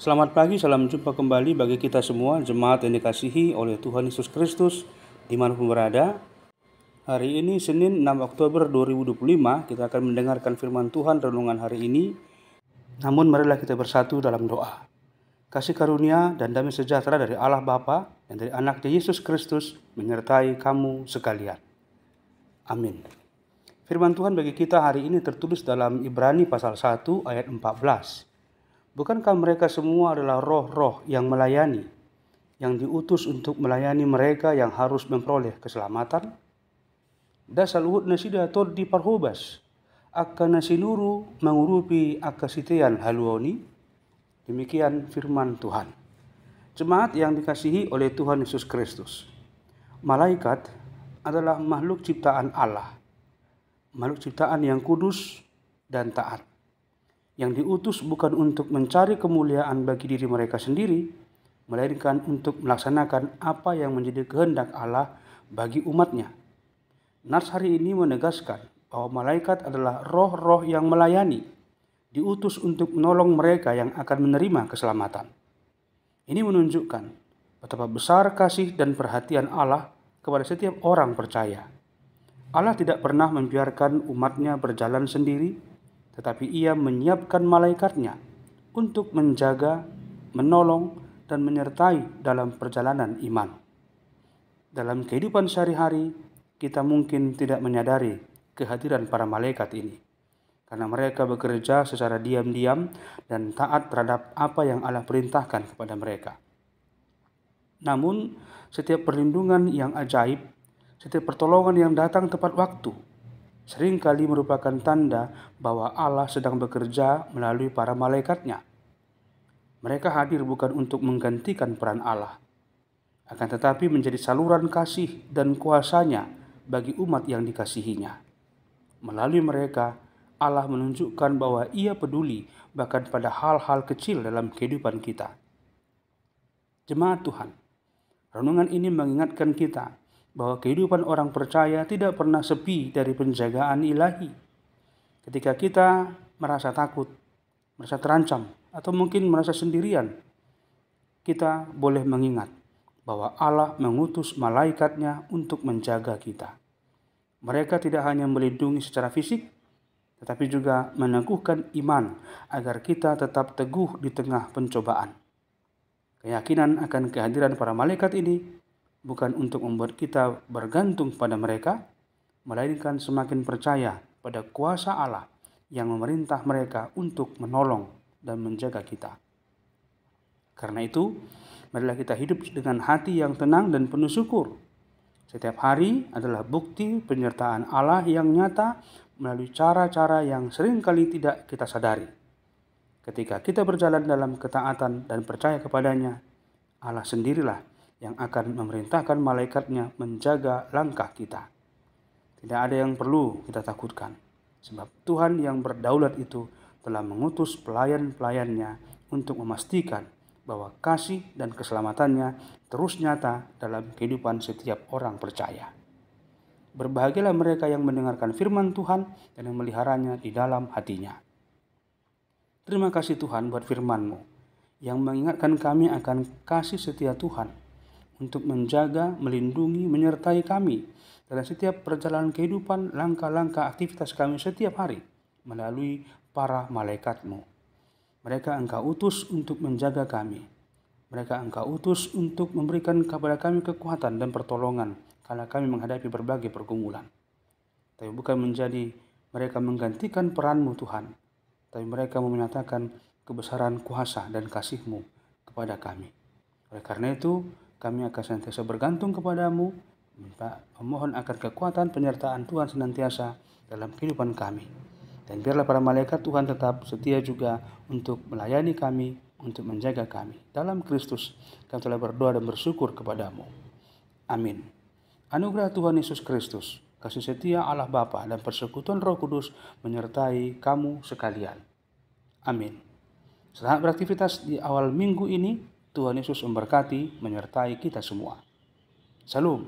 Selamat pagi, salam jumpa kembali bagi kita semua, jemaat yang dikasihi oleh Tuhan Yesus Kristus, dimanapun berada. Hari ini Senin 6 Oktober 2025, kita akan mendengarkan firman Tuhan renungan hari ini. Namun marilah kita bersatu dalam doa. Kasih karunia dan damai sejahtera dari Allah Bapa dan dari anaknya Yesus Kristus menyertai kamu sekalian. Amin. Firman Tuhan bagi kita hari ini tertulis dalam Ibrani pasal 1 ayat 14. Bukankah mereka semua adalah roh-roh yang melayani, yang diutus untuk melayani mereka yang harus memperoleh keselamatan? Dasal uhud nasida tod di parhubas, akka nasinuru mengurupi akka sitean haluoni. Demikian firman Tuhan. Jemaat yang dikasihi oleh Tuhan Yesus Kristus. Malaikat adalah makhluk ciptaan Allah, makhluk ciptaan yang kudus dan taat, yang diutus bukan untuk mencari kemuliaan bagi diri mereka sendiri, melainkan untuk melaksanakan apa yang menjadi kehendak Allah bagi umatnya. Nas hari ini menegaskan bahwa malaikat adalah roh-roh yang melayani, diutus untuk menolong mereka yang akan menerima keselamatan. Ini menunjukkan betapa besar kasih dan perhatian Allah kepada setiap orang percaya. Allah tidak pernah membiarkan umatnya berjalan sendiri, tetapi ia menyiapkan malaikatnya untuk menjaga, menolong, dan menyertai dalam perjalanan iman. Dalam kehidupan sehari-hari, kita mungkin tidak menyadari kehadiran para malaikat ini, karena mereka bekerja secara diam-diam dan taat terhadap apa yang Allah perintahkan kepada mereka. Namun, setiap perlindungan yang ajaib, setiap pertolongan yang datang tepat waktu, seringkali merupakan tanda bahwa Allah sedang bekerja melalui para malaikatnya. Mereka hadir bukan untuk menggantikan peran Allah, akan tetapi menjadi saluran kasih dan kuasanya bagi umat yang dikasihinya. Melalui mereka, Allah menunjukkan bahwa Ia peduli bahkan pada hal-hal kecil dalam kehidupan kita. Jemaat Tuhan, renungan ini mengingatkan kita bahwa kehidupan orang percaya tidak pernah sepi dari penjagaan ilahi. Ketika kita merasa takut, merasa terancam, atau mungkin merasa sendirian, kita boleh mengingat bahwa Allah mengutus malaikatnya untuk menjaga kita. Mereka tidak hanya melindungi secara fisik, tetapi juga meneguhkan iman agar kita tetap teguh di tengah pencobaan. Keyakinan akan kehadiran para malaikat ini bukan untuk membuat kita bergantung pada mereka, melainkan semakin percaya pada kuasa Allah yang memerintah mereka untuk menolong dan menjaga kita. Karena itu, marilah kita hidup dengan hati yang tenang dan penuh syukur. Setiap hari adalah bukti penyertaan Allah yang nyata melalui cara-cara yang seringkali tidak kita sadari. Ketika kita berjalan dalam ketaatan dan percaya kepadanya, Allah sendirilah yang akan memerintahkan malaikatnya menjaga langkah kita. Tidak ada yang perlu kita takutkan, sebab Tuhan yang berdaulat itu telah mengutus pelayan-pelayannya untuk memastikan bahwa kasih dan keselamatannya terus nyata dalam kehidupan setiap orang percaya. Berbahagialah mereka yang mendengarkan firman Tuhan dan yang meliharanya di dalam hatinya. Terima kasih Tuhan buat firman-Mu yang mengingatkan kami akan kasih setia Tuhan untuk menjaga, melindungi, menyertai kami dalam setiap perjalanan kehidupan, langkah-langkah aktivitas kami setiap hari melalui para malaikat-Mu. Mereka Engkau utus untuk menjaga kami. Mereka Engkau utus untuk memberikan kepada kami kekuatan dan pertolongan kala kami menghadapi berbagai pergumulan. Tapi bukan menjadi mereka menggantikan peran-Mu Tuhan, tapi mereka menyatakan kebesaran kuasa dan kasih-Mu kepada kami. Oleh karena itu, kami akan senantiasa bergantung kepadamu, memohon akan kekuatan penyertaan Tuhan senantiasa dalam kehidupan kami. Dan biarlah para malaikat Tuhan tetap setia juga untuk melayani kami, untuk menjaga kami. Dalam Kristus, kami telah berdoa dan bersyukur kepadamu. Amin. Anugerah Tuhan Yesus Kristus, kasih setia Allah Bapa dan persekutuan Roh Kudus menyertai kamu sekalian. Amin. Selamat beraktivitas di awal minggu ini. Tuhan Yesus memberkati, menyertai kita semua. Salam.